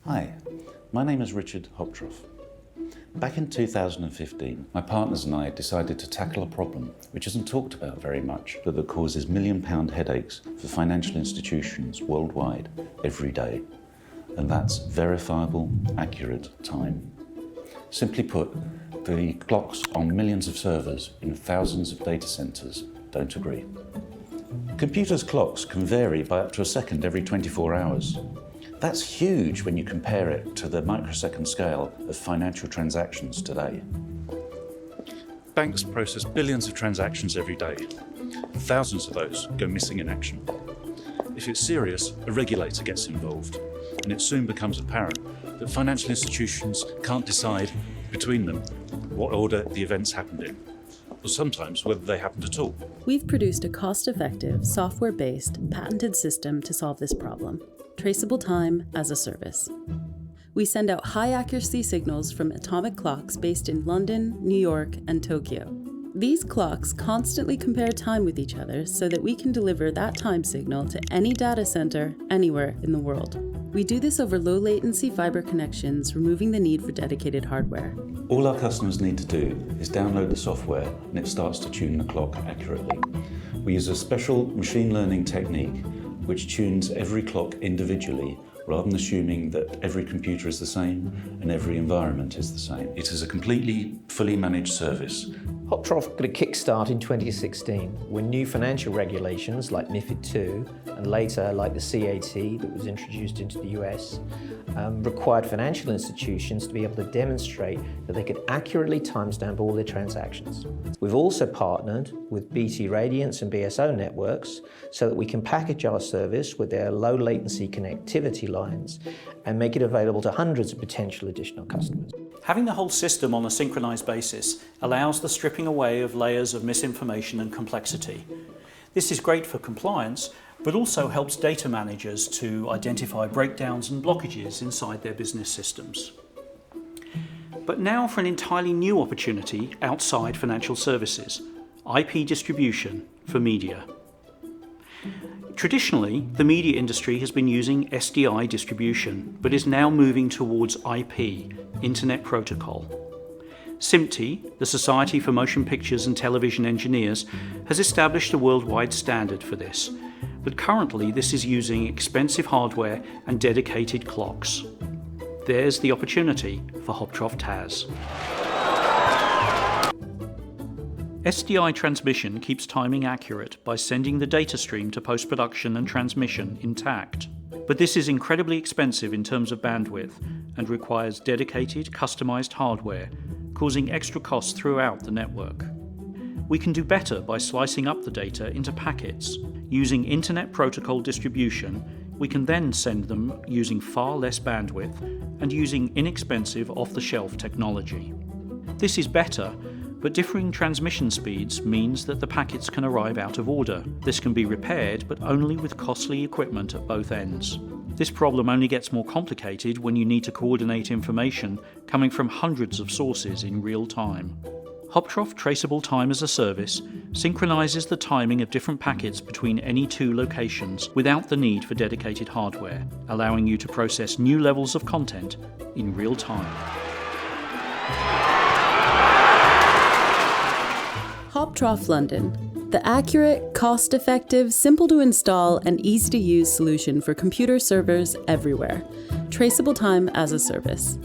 Hi, my name is Richard Hoptroff. Back in 2015, my partners and I decided to tackle a problem which isn't talked about very much, but that causes £1,000,000 headaches for financial institutions worldwide every day. And that's verifiable, accurate time. Simply put, the clocks on millions of servers in thousands of data centers don't agree. Computers' clocks can vary by up to a second every 24 hours. That's huge when you compare it to the microsecond scale of financial transactions today. Banks process billions of transactions every day. Thousands of those go missing in action. If it's serious, a regulator gets involved, and it soon becomes apparent that financial institutions can't decide between them what order the events happened in, or sometimes whether they happened at all. We've produced a cost-effective, software-based, patented system to solve this problem. Traceable time as a service. We send out high-accuracy signals from atomic clocks based in London, New York, and Tokyo. These clocks constantly compare time with each other so that we can deliver that time signal to any data center anywhere in the world. We do this over low-latency fiber connections, removing the need for dedicated hardware. All our customers need to do is download the software and it starts to tune the clock accurately. We use a special machine learning technique which tunes every clock individually rather than assuming that every computer is the same and every environment is the same. It is a completely fully managed service. Hoptroff got a kickstart in 2016 when new financial regulations like MiFID II and later like the CAT that was introduced into the US required financial institutions to be able to demonstrate that they could accurately timestamp all their transactions. We've also partnered with BT Radiance and BSO networks so that we can package our service with their low latency connectivity lines and make it available to hundreds of potential additional customers. Having the whole system on a synchronized basis allows the stripping away of layers of misinformation and complexity. This is great for compliance, but also helps data managers to identify breakdowns and blockages inside their business systems. But now for an entirely new opportunity outside financial services, IP distribution for media. Traditionally, the media industry has been using SDI distribution, but is now moving towards IP, Internet Protocol. SMPTE, the Society for Motion Pictures and Television Engineers, has established a worldwide standard for this, but currently this is using expensive hardware and dedicated clocks. There's the opportunity for Hoptroff TAS. SDI transmission keeps timing accurate by sending the data stream to post-production and transmission intact. But this is incredibly expensive in terms of bandwidth and requires dedicated, customized hardware, causing extra costs throughout the network. We can do better by slicing up the data into packets. Using Internet Protocol distribution, we can then send them using far less bandwidth and using inexpensive off-the-shelf technology. This is better, but differing transmission speeds means that the packets can arrive out of order. This can be repaired, but only with costly equipment at both ends. This problem only gets more complicated when you need to coordinate information coming from hundreds of sources in real time. Hoptroff Traceable Time as a Service synchronizes the timing of different packets between any two locations without the need for dedicated hardware, allowing you to process new levels of content in real time. Hoptroff London, the accurate, cost-effective, simple to install, and easy to use solution for computer servers everywhere. Traceable time as a service.